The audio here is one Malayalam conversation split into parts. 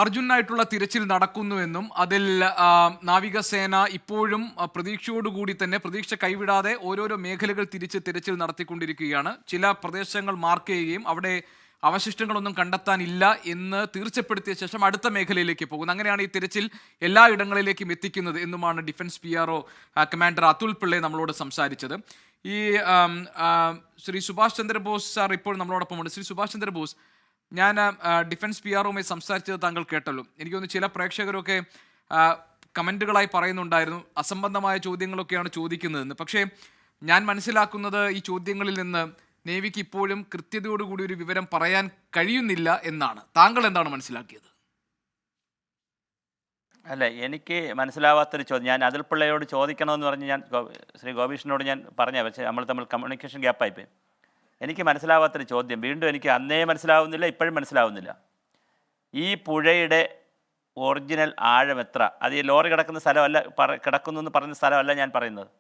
അർജുനായിട്ടുള്ള തിരച്ചിൽ നടക്കുന്നുവെന്നും അതിൽ നാവികസേന ഇപ്പോഴും പ്രതീക്ഷയോടുകൂടി തന്നെ പ്രതീക്ഷ കൈവിടാതെ ഓരോരോ മേഖലകൾ തിരിച്ച് തിരച്ചിൽ നടത്തിക്കൊണ്ടിരിക്കുകയാണ്. ചില പ്രദേശങ്ങൾ മാർക്ക് ചെയ്യുകയും അവിടെ അവശിഷ്ടങ്ങളൊന്നും കണ്ടെത്താനില്ല എന്ന് തീർച്ചപ്പെടുത്തിയ ശേഷം അടുത്ത മേഖലയിലേക്ക് പോകുന്നു. അങ്ങനെയാണ് ഈ തിരച്ചിൽ എല്ലാ ഇടങ്ങളിലേക്കും എത്തിക്കുന്നത് എന്നുമാണ് defence PRO commander Athul Pillai നമ്മളോട് സംസാരിച്ചത്. ഈ ശ്രീ സുഭാഷ് ചന്ദ്രബോസ് സാർ ഇപ്പോൾ നമ്മളോടൊപ്പമുണ്ട്. ശ്രീ സുഭാഷ് ചന്ദ്രബോസ്, ഞാൻ ഡിഫൻസ് PROയുമായി സംസാരിച്ചത് താങ്കൾ കേട്ടല്ലോ. എനിക്ക് തോന്നുന്നു ചില പ്രേക്ഷകരൊക്കെ കമൻറ്റുകളായി പറയുന്നുണ്ടായിരുന്നു അസംബന്ധമായ ചോദ്യങ്ങളൊക്കെയാണ് ചോദിക്കുന്നതെന്ന്. പക്ഷേ ഞാൻ മനസ്സിലാക്കുന്നത് ഈ ചോദ്യങ്ങളിൽ നിന്ന് നേവിക്ക് ഇപ്പോഴും കൃത്യതയോടുകൂടി ഒരു വിവരം പറയാൻ കഴിയുന്നില്ല എന്നാണ്. താങ്കൾ എന്താണ് മനസ്സിലാക്കിയത്? അല്ല, എനിക്ക് മനസ്സിലാവാത്തൊരു ചോദ്യം ഞാൻ അതുൽ പിള്ളയോട് ചോദിക്കണമെന്ന് പറഞ്ഞ് ഞാൻ ശ്രീ ഗോപീഷിനോട് ഞാൻ പറഞ്ഞ, പക്ഷേ നമ്മൾ തമ്മിൽ കമ്മ്യൂണിക്കേഷൻ ഗ്യാപ്പായിപ്പോയി. എനിക്ക് മനസ്സിലാവാത്തൊരു ചോദ്യം വീണ്ടും എനിക്ക് അന്നേ മനസ്സിലാവുന്നില്ല, ഇപ്പോഴും മനസ്സിലാവുന്നില്ല. ഈ പുഴയുടെ ഒറിജിനൽ ആഴം എത്ര? അത് ഈ ലോറി കിടക്കുന്ന സ്ഥലമല്ല, കിടക്കുന്നു എന്ന് പറയുന്ന സ്ഥലമല്ല ഞാൻ പറയുന്നത്.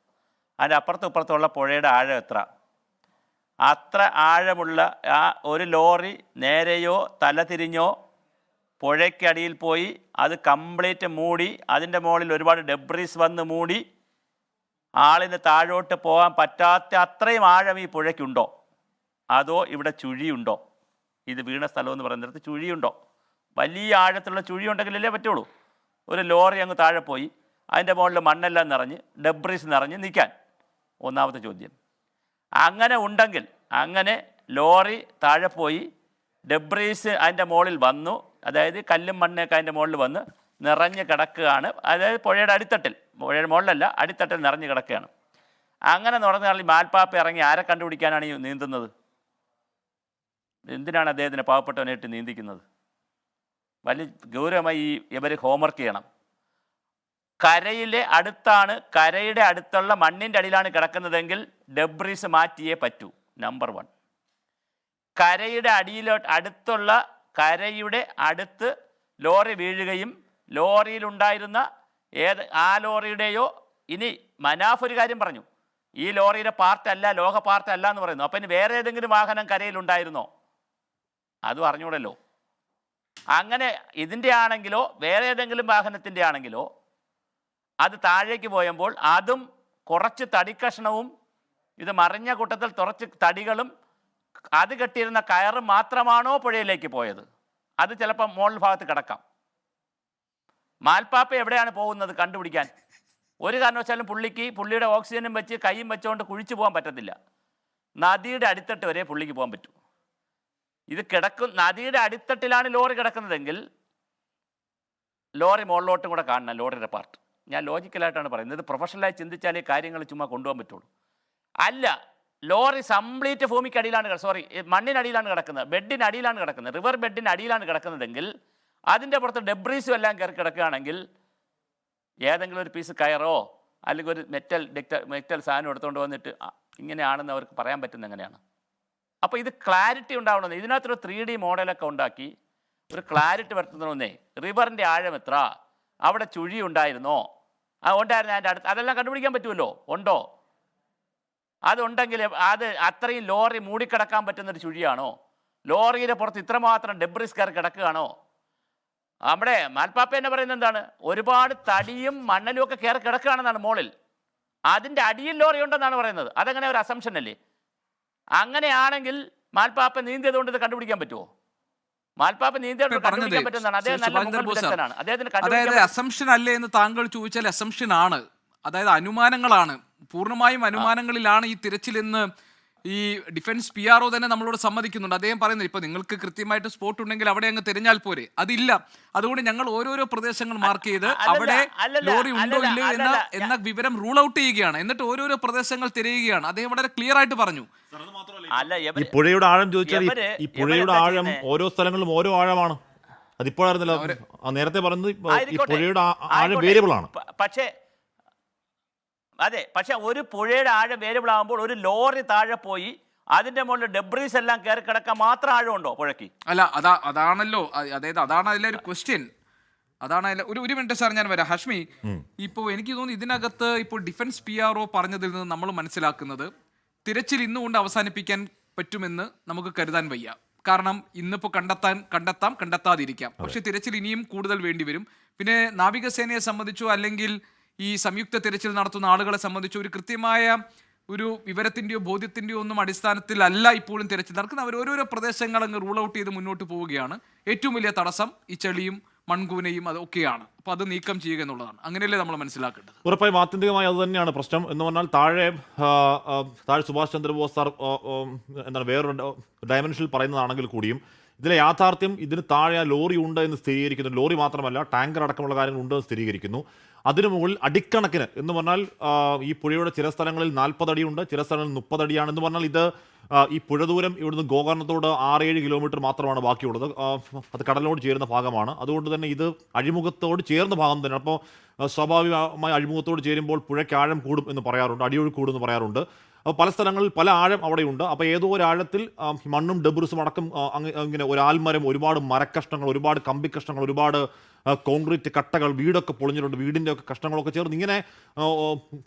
അതിൻ്റെ അപ്പുറത്തും ഇപ്പുറത്തുള്ള പുഴയുടെ ആഴം എത്ര? അത്ര ആഴമുള്ള ആ ഒരു ലോറി നേരെയോ തല തിരിഞ്ഞോ പുഴയ്ക്കടിയിൽ പോയി അത് കംപ്ലീറ്റ് മൂടി, അതിൻ്റെ മുകളിൽ ഒരുപാട് ഡെബ്രീസ് വന്ന് മൂടി ആളിന് താഴോട്ട് പോകാൻ പറ്റാത്ത അത്രയും ആഴം ഈ പുഴയ്ക്കുണ്ടോ? അതോ ഇവിടെ ചുഴിയുണ്ടോ? ഇത് വീണ സ്ഥലമെന്ന് പറയുന്നിടത്ത് ചുഴിയുണ്ടോ? വലിയ ആഴത്തിലുള്ള ചുഴി ഉണ്ടെങ്കിലല്ലേ പറ്റുള്ളൂ. ഒരു ലോറി അങ്ങ് താഴെ പോയി അതിൻ്റെ മുകളിൽ മണ്ണെല്ലാം നിറഞ്ഞ് ഡെബ്രീസ് നിറഞ്ഞ് നിൽക്കാൻ. ഒന്നാമത്തെ ചോദ്യം. അങ്ങനെ ഉണ്ടെങ്കിൽ, അങ്ങനെ ലോറി താഴെ പോയി ഡെബ്രീസ് അതിൻ്റെ മുകളിൽ വന്നു, അതായത് കല്ലും മണ്ണൊക്കെ അതിൻ്റെ മുകളിൽ വന്ന് നിറഞ്ഞ് കിടക്കുകയാണ്, അതായത് പുഴയുടെ അടിത്തട്ടിൽ, പുഴയുടെ മുകളിലല്ല അടിത്തട്ടിൽ നിറഞ്ഞ് കിടക്കുകയാണ്. അങ്ങനെ നടന്നാൽ ഈ മാൽപ്പാപ്പ ഇറങ്ങി ആരെ കണ്ടുപിടിക്കാനാണ് ഈ നീന്തുന്നത്? എന്തിനാണ് അദ്ദേഹത്തിന് പാവപ്പെട്ടവനായിട്ട് നീന്തിക്കുന്നത്? വലിയ ഗൗരവമായി ഇവർ ഹോംവർക്ക് ചെയ്യണം. കരയിലെ അടുത്താണ്, കരയുടെ അടുത്തുള്ള മണ്ണിൻ്റെ അടിയിലാണ് കിടക്കുന്നതെങ്കിൽ ഡെബ്രീസ് മാറ്റിയേ പറ്റൂ. നമ്പർ 1. കരയുടെ അടുത്തുള്ള കരയുടെ അടുത്ത് ലോറി വീഴുകയും ലോറിയിലുണ്ടായിരുന്ന ആ ലോറിയുടെയോ, ഇനി മനാഫ് ഒരു കാര്യം പറഞ്ഞു, ഈ ലോറിയുടെ പാർട്ടല്ല, ലോഹ പാർട്ടല്ല എന്ന് പറയുന്നു. അപ്പം ഇനി വേറെ ഏതെങ്കിലും വാഹനം കരയിലുണ്ടായിരുന്നോ? അതും അറിഞ്ഞൂടല്ലോ. അങ്ങനെ ഇതിൻ്റെ ആണെങ്കിലോ വേറെ ഏതെങ്കിലും വാഹനത്തിൻ്റെ ആണെങ്കിലോ അത് താഴേക്ക് പോയപ്പോൾ അതും കുറച്ച് തടിക്കഷ്ണവും ഇത് മറിഞ്ഞ കൂട്ടത്തിൽ കുറച്ച് തടികളും അത് കെട്ടിയിരുന്ന കയറ് മാത്രമാണോ പുഴയിലേക്ക് പോയത്? അത് ചിലപ്പോൾ മുകൾ ഭാഗത്ത് കിടക്കാം. മാൽപ്പാപ്പ എവിടെയാണ് പോകുന്നത് കണ്ടുപിടിക്കാൻ ഒരു കാരണവശാലും പുള്ളിയുടെ ഓക്സിജനും വെച്ച് കൈയും വെച്ചുകൊണ്ട് കുഴിച്ചു പോകാൻ പറ്റത്തില്ല. നദിയുടെ അടിത്തട്ട് വരെ പുള്ളിക്ക് പോകാൻ പറ്റും. ഇത് നദിയുടെ അടിത്തട്ടിലാണ് ലോറി കിടക്കുന്നതെങ്കിൽ ലോറി മുകളിലോട്ടും കൂടെ കാണണം, ലോറിയുടെ പാർട്ട്. ഞാൻ ലോജിക്കലായിട്ടാണ് പറയുന്നത്. ഇത് പ്രൊഫഷണലായി ചിന്തിച്ചാലേ കാര്യങ്ങൾ ചുമ്മാ കൊണ്ടുപോകാൻ പറ്റുള്ളൂ. അല്ല, ലോറി കംപ്ലീറ്റ് ഭൂമിക്കടിയിലാണ്, മണ്ണിനടിയിലാണ് കിടക്കുന്നത്, ബെഡിനടിയിലാണ് കിടക്കുന്നത്, റിവർ ബെഡിനടിയിലാണ് കിടക്കുന്നതെങ്കിൽ അതിൻ്റെ പുറത്ത് ഡെബ്രീസും എല്ലാം കയറി കിടക്കുകയാണെങ്കിൽ ഏതെങ്കിലും ഒരു പീസ് കയറോ അല്ലെങ്കിൽ ഒരു മെറ്റൽ സാധനം എടുത്തുകൊണ്ട് വന്നിട്ട് ഇങ്ങനെയാണെന്ന് അവർക്ക് പറയാൻ പറ്റുന്നത് എങ്ങനെയാണ്? അപ്പോൾ ഇത് ക്ലാരിറ്റി ഉണ്ടാവണമെന്ന് ഇതിനകത്തൊരു 3D മോഡലൊക്കെ ഉണ്ടാക്കി ഒരു ക്ലാരിറ്റി വരുത്തുന്നതെന്നേ. റിവറിൻ്റെ ആഴം എത്ര? അവിടെ ചുഴി ഉണ്ടായിരുന്നോ? ഉണ്ടായിരുന്നു അതിൻ്റെ അടുത്ത്, അതെല്ലാം കണ്ടുപിടിക്കാൻ പറ്റുമല്ലോ. ഉണ്ടോ? അതുണ്ടെങ്കിൽ അത് അത്രയും ലോറി മൂടിക്കിടക്കാൻ പറ്റുന്നൊരു ചുഴിയാണോ? ലോറിയുടെ പുറത്ത് ഇത്രമാത്രം ഡെബ്രിസ് കയറി കിടക്കുകയാണോ? നമ്മുടെ മാൽപ്പാപ്പ എന്നെ പറയുന്നത് എന്താണ്? ഒരുപാട് തടിയും മണ്ണലും ഒക്കെ കയറി കിടക്കുകയാണെന്നാണ് മോളിൽ. അതിൻ്റെ അടിയിൽ ലോറി ഉണ്ടെന്നാണ് പറയുന്നത്. അതങ്ങനെ ഒരു അസംഷൻ അല്ലേ? അങ്ങനെയാണെങ്കിൽ മാൽപ്പാപ്പ നീന്തിയത് കൊണ്ട് ഇത് കണ്ടുപിടിക്കാൻ പറ്റുമോ? മാൽപ്പാപ്പ നീന്തിയത് കണ്ടുപിടിക്കാൻ പറ്റുന്നതാണ്. അദ്ദേഹം നല്ല വിദഗ്ധനാണ്. അതായത് അസംഷൻ അല്ലേ എന്ന് താങ്കൾ ചോദിച്ചാൽ അസംഷൻ ആണ്, അതായത് അനുമാനങ്ങളാണ്, പൂർണ്ണമായും അനുമാനങ്ങളിലാണ് ഈ തിരച്ചിലെന്ന് ഈ ഡിഫൻസ് PRO തന്നെ നമ്മളോട് സമ്മതിക്കുന്നുണ്ട്. അദ്ദേഹം പറയുന്നത് ഇപ്പൊ നിങ്ങൾക്ക് കൃത്യമായിട്ട് സ്പോട്ട് ഉണ്ടെങ്കിൽ അവിടെ അങ്ങ് തിരഞ്ഞാൽ പോരെ, അതില്ല. അതുകൊണ്ട് ഞങ്ങൾ ഓരോരോ പ്രദേശങ്ങൾ മാർക്ക് ചെയ്ത് അവിടെ ലോറി ഉണ്ടോ ഇല്ലയോ എന്ന വിവരം റൂൾ ഔട്ട് ചെയ്യുകയാണ്. എന്നിട്ട് ഓരോരോ പ്രദേശങ്ങൾ തിരയുകയാണ്. അദ്ദേഹം വളരെ ക്ലിയർ ആയിട്ട് പറഞ്ഞു. ഈ പുഴയുടെ ആഴം ചോദിച്ചാൽ ഈ പുഴയുടെ ആഴം ഓരോ സ്ഥലങ്ങളിലും ഓരോ ആഴമാണ്. അതിപ്പോഴായിരുന്നല്ലോ നേരത്തെ പറയുന്നത്. ഈ പുഴയുടെ ആഴം വേരിയബിൾ ആണ്. പക്ഷെ ഒരു പുഴയുടെ ആഴം വേരിയബിൾ ആകുമ്പോൾ ഒരു ലോറി താഴെ പോയി അതിന്റെ മുകളിൽ ഡെബ്രീസ് എല്ലാം കയറി കിടക്കാൻ മാത്രം ആഴമുണ്ടോ പുഴയ്ക്ക്? അല്ല, അതാണല്ലോ, അതായത് അതാണ് അതിലെ ഒരു ക്വസ്റ്റ്യൻ. അതാണ് അതിലെ ഒരു മിനിറ്റ് സാർ, ഞാൻ വരാം. ഹഷ്മി, ഇപ്പോൾ എനിക്ക് തോന്നുന്നു ഇതിനകത്ത് ഇപ്പോൾ ഡിഫൻസ് PRO പറഞ്ഞതിൽ നിന്ന് നമ്മൾ മനസ്സിലാക്കുന്നത് തിരച്ചിൽ ഇന്നുകൊണ്ട് അവസാനിപ്പിക്കാൻ പറ്റുമെന്ന് നമുക്ക് കരുതാൻ വയ്യ. കാരണം ഇന്നിപ്പോൾ കണ്ടെത്താതിരിക്കാം. പക്ഷെ തിരച്ചിൽ ഇനിയും കൂടുതൽ വേണ്ടിവരും. പിന്നെ നാവികസേനയെ സംബന്ധിച്ചോ അല്ലെങ്കിൽ ഈ സംയുക്ത തിരച്ചിൽ നടത്തുന്ന ആളുകളെ സംബന്ധിച്ചോ ഒരു കൃത്യമായ ഒരു വിവരത്തിൻ്റെയോ ബോധ്യത്തിൻ്റെയോ ഒന്നും അടിസ്ഥാനത്തിലല്ല ഇപ്പോഴും തിരച്ചിൽ നടക്കുന്നത്. അവർ ഓരോരോ പ്രദേശങ്ങൾ അങ്ങ് റൂൾ ഔട്ട് ചെയ്ത് മുന്നോട്ട് പോവുകയാണ്. ഏറ്റവും വലിയ തടസ്സം ഈ ചെളിയും മൺകൂനയും അതൊക്കെയാണ്. അപ്പോൾ അത് നീക്കം ചെയ്യുക എന്നുള്ളതാണ്. അങ്ങനെയല്ലേ നമ്മൾ മനസ്സിലാക്കേണ്ടത്? ഉറപ്പായും ആത്യന്തികമായി അത് തന്നെയാണ് പ്രശ്നം. എന്ന് പറഞ്ഞാൽ താഴെ സുഭാഷ് ചന്ദ്രബോസ് സാർ എന്താണ് വേറൊരു ഡയമെൻഷനിൽ പറയുന്നതാണെങ്കിൽ കൂടിയും ഇതിലെ യാഥാർത്ഥ്യം ഇതിന് താഴെ ലോറി ഉണ്ട് എന്ന് സ്ഥിരീകരിക്കുന്നു. ലോറി മാത്രമല്ല, ടാങ്കർ അടക്കമുള്ള കാര്യങ്ങൾ ഉണ്ട് എന്ന് സ്ഥിരീകരിക്കുന്നു. അതിനു മുകളിൽ അടിക്കണക്കിന് എന്ന് പറഞ്ഞാൽ ഈ പുഴയുടെ ചില സ്ഥലങ്ങളിൽ 40 അടിയുണ്ട്, ചില സ്ഥലങ്ങളിൽ 30 അടിയാണ്. എന്ന് പറഞ്ഞാൽ ഇത് ഈ പുഴ ദൂരം ഇവിടുന്ന് ഗോകർണത്തോട് 6-7 കിലോമീറ്റർ മാത്രമാണ് ബാക്കിയുള്ളത്. അത് കടലിനോട് ചേരുന്ന ഭാഗമാണ്. അതുകൊണ്ട് തന്നെ ഇത് അഴിമുഖത്തോട് ചേർന്ന ഭാഗം തന്നെയാണ്. അപ്പോൾ സ്വാഭാവികമായി അഴിമുഖത്തോട് ചേരുമ്പോൾ പുഴയ്ക്ക് ആഴം കൂടും എന്ന് പറയാറുണ്ട്, അടിയൊഴുക്ക് കൂടും എന്ന് പറയാറുണ്ട്. അപ്പോൾ പല സ്ഥലങ്ങളിൽ പല ആഴം അവിടെയുണ്ട്. അപ്പോൾ ഏതോ ഒരു ആഴത്തിൽ മണ്ണും ഡെബ്രിസും അടക്കം ഇങ്ങനെ ഒരു ആൽമരം, ഒരുപാട് മരക്കഷ്ണങ്ങൾ, ഒരുപാട് കമ്പിക്കഷ്ണങ്ങൾ, ഒരുപാട് കോൺക്രീറ്റ് കട്ടകൾ, വീടൊക്കെ പൊളിഞ്ഞിട്ടുണ്ട്, വീടിൻ്റെ ഒക്കെ കഷ്ണങ്ങളൊക്കെ ചേർന്ന് ഇങ്ങനെ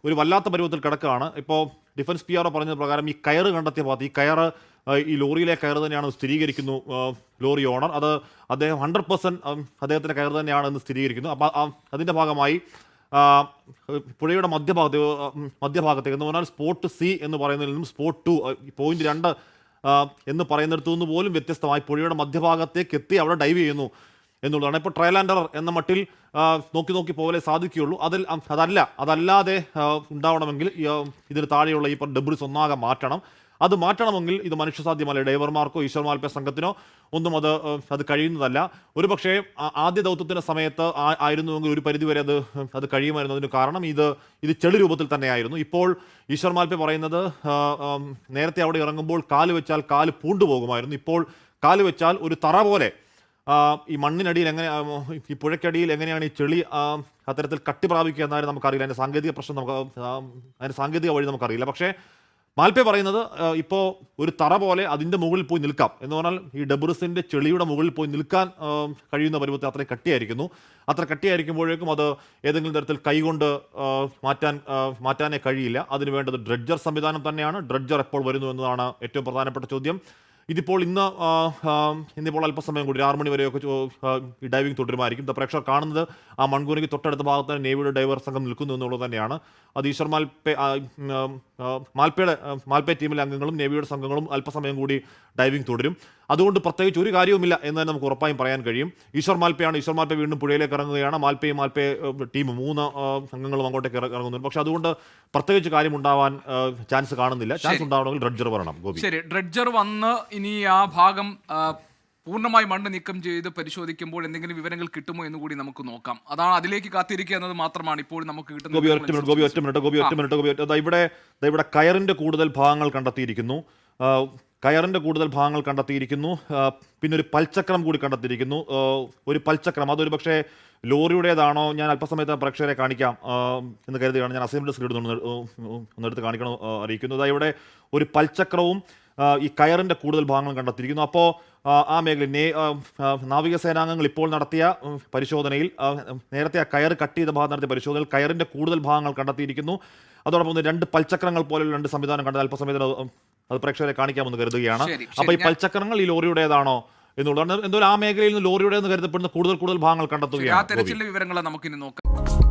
ഒരു വല്ലാത്ത പരുവത്തിൽ കിടക്കുകയാണ്. ഇപ്പോൾ ഡിഫൻസ് PRO പറഞ്ഞത് പ്രകാരം ഈ കയറ് കണ്ടെത്തിയ ഭാഗത്ത് ഈ കയറ് ഈ ലോറിയിലെ കയറ് തന്നെയാണ് സ്ഥിരീകരിക്കുന്നു ലോറി ഓണർ. അത് അദ്ദേഹം 100% അദ്ദേഹത്തിൻ്റെ കയറ് തന്നെയാണെന്ന് സ്ഥിരീകരിക്കുന്നു. അപ്പോൾ അതിൻ്റെ ഭാഗമായി പുഴയുടെ മധ്യഭാഗത്തേക്ക് എന്ന് പറഞ്ഞാൽ സ്പോട്ട് C എന്ന് പറയുന്നതിൽ നിന്നും സ്പോട്ട് 2 പോയിന്റ് 2 എന്ന് പറയുന്നിടത്തു നിന്ന് പോലും വ്യത്യസ്തമായി പുഴയുടെ മധ്യഭാഗത്തേക്ക് എത്തി അവിടെ ഡൈവ് ചെയ്യുന്നു എന്നുള്ളതാണ്. ഇപ്പോൾ ട്രയൽ ആൻഡ് എറർ എന്ന മട്ടിൽ നോക്കി പോലെ സാധിക്കുകയുള്ളൂ. അതല്ലാതെ ഉണ്ടാവണമെങ്കിൽ ഇതിന് താഴെയുള്ള ഈ ഡെബ്രിസ് ഒന്നാകെ മാറ്റണം. അത് മാറ്റണമെങ്കിൽ ഇത് മനുഷ്യസാധ്യമല്ല. ഡൈവർമാർക്കോ ഈശ്വർ മാൽപ്പെ സംഘത്തിനോ ഒന്നും അത് കഴിയുന്നതല്ല. ഒരു പക്ഷേ ആദ്യ ദൗത്യത്തിൻ്റെ സമയത്ത് ആയിരുന്നുവെങ്കിൽ ഒരു പരിധിവരെ അത് കഴിയുമായിരുന്നതിന് കാരണം ഇത് ചെളി രൂപത്തിൽ തന്നെയായിരുന്നു. ഇപ്പോൾ ഈശ്വർ മാൽപ്പെ പറയുന്നത് നേരത്തെ അവിടെ ഇറങ്ങുമ്പോൾ കാല് വെച്ചാൽ കാല് പൂണ്ടുപോകുമായിരുന്നു. ഇപ്പോൾ കാല് വെച്ചാൽ ഒരു തറ പോലെ ഈ മണ്ണിനടിയിൽ ഈ പുഴയ്ക്കടിയിൽ എങ്ങനെയാണ് ഈ ചെളി അത്തരത്തിൽ കട്ടി പ്രാപിക്കുക എന്നാലും നമുക്കറിയില്ല. അതിൻ്റെ സാങ്കേതിക പ്രശ്നം അതിൻ്റെ സാങ്കേതിക വഴി നമുക്കറിയില്ല. പക്ഷേ മാൽപ്പെ പറയുന്നത് ഇപ്പോൾ ഒരു തറ പോലെ അതിൻ്റെ മുകളിൽ പോയി നിൽക്കാം എന്ന് പറഞ്ഞാൽ ഈ ഡെബ്രിസിൻ്റെ ചെളിയുടെ മുകളിൽ പോയി നിൽക്കാൻ കഴിയുന്ന പരുവത്തിൽ അത്രയും കട്ടിയായിരിക്കുന്നു. അത്ര കട്ടിയായിരിക്കുമ്പോഴേക്കും അത് ഏതെങ്കിലും തരത്തിൽ കൈകൊണ്ട് മാറ്റാനേ കഴിയില്ല. അതിന് വേണ്ടത് ഡ്രഡ്ജർ സംവിധാനം തന്നെയാണ്. ഡ്രഡ്ജർ എപ്പോൾ വരുന്നു എന്നതാണ് ഏറ്റവും പ്രധാനപ്പെട്ട ചോദ്യം. ഇതിപ്പോൾ ഇന്നിപ്പോൾ അല്പസമയം കൂടി 6 മണി വരെയൊക്കെ ഈ ഡൈവിംഗ് തുടരുമായിരിക്കും. പ്രേക്ഷകർ കാണുന്നത് ആ മൺകൂനയ്ക്ക് തൊട്ടടുത്ത ഭാഗത്ത് തന്നെ നേവിയുടെ ഡൈവർ സംഘം നിൽക്കുന്നു എന്നുള്ളത് തന്നെയാണ്. അത് ഈശ്വർ മാൽപ്പെ ടീമിലെ അംഗങ്ങളും നേവിയുടെ സംഘങ്ങളും അല്പസമയം കൂടി ഡൈവിംഗ് തുടരും. അതുകൊണ്ട് പ്രത്യേകിച്ച് ഒരു കാര്യവുമില്ല എന്ന് തന്നെ നമുക്ക് ഉറപ്പായും പറയാൻ കഴിയും. ഈശ്വർ മാൽപ്പെ വീണ്ടും പുഴയിലേക്ക് ഇറങ്ങുകയാണ്. മാൽപ്പെ ടീം 3 അംഗങ്ങളും അങ്ങോട്ടേക്ക് ഇറങ്ങുന്നുണ്ട്. പക്ഷെ അതുകൊണ്ട് പ്രത്യേകിച്ച് കാര്യമുണ്ടാവാൻ ചാൻസ് കാണുന്നില്ല. ചാൻസ് ഉണ്ടാവണമെങ്കിൽ ഡ്രഡ്ജർ വരണം. ഗോപി, ശരി, ഡ്രഡ്ജർ വന്ന് ഇനി ആ ഭാഗം പൂർണ്ണമായി മണ്ണ് നീക്കം ചെയ്ത് പരിശോധിക്കുമ്പോൾ എന്തെങ്കിലും വിവരങ്ങൾ കിട്ടുമോ എന്ന് കൂടി നമുക്ക് നോക്കാം. അതാണ്, അതിലേക്ക് കാത്തിരിക്കുക എന്നത് മാത്രമാണ് ഇപ്പോൾ നമുക്ക് കിട്ടുന്നത്. ഇവിടെ കയറിന്റെ കൂടുതൽ ഭാഗങ്ങൾ കണ്ടെത്തിയിരിക്കുന്നു. പിന്നെ ഒരു പൽചക്രം കൂടി കണ്ടെത്തിയിരിക്കുന്നു. ഒരു പൽചക്രം, അതൊരു പക്ഷേ ലോറിയുടേതാണോ, ഞാൻ അല്പസമയത്ത് പ്രേക്ഷകരെ കാണിക്കാം എന്ന് കരുതുകയാണ്. ഞാൻ അസംബ്ലി സ്ക്രീൻ ഒന്നെടുത്ത് കാണിക്കണം അറിയിക്കുന്നത്. ഇവിടെ ഒരു പൽചക്രവും ഈ കയറിൻ്റെ കൂടുതൽ ഭാഗങ്ങളും കണ്ടെത്തിയിരിക്കുന്നു. അപ്പോൾ ആ മേഖലയിൽ നാവികസേനാംഗങ്ങൾ ഇപ്പോൾ നടത്തിയ പരിശോധനയിൽ നേരത്തെ ആ കയർ കട്ട് ചെയ്ത ഭാഗം നടത്തിയ പരിശോധനയിൽ കയറിൻ്റെ കൂടുതൽ ഭാഗങ്ങൾ കണ്ടെത്തിയിരിക്കുന്നു. അതോടൊപ്പം 2 പൽചക്രങ്ങൾ പോലെയുള്ള 2 സംവിധാനം കണ്ടത് അല്പസമയത്തിന് അത് പ്രേക്ഷകരെ കാണിക്കാമെന്ന് കരുതുകയാണ്. അപ്പോൾ ഈ പൽചക്രങ്ങൾ ഈ ലോറിയുടേതാണോ എന്നുള്ളതാണ്. എന്തോ ആ മേഖലയിൽ നിന്ന് ലോറിയുടേതെന്ന് കരുതപ്പെടുന്ന കൂടുതൽ ഭാഗങ്ങൾ കണ്ടെത്തുകയാണ്. വിവരങ്ങൾ നമുക്കിനി നോക്കാം.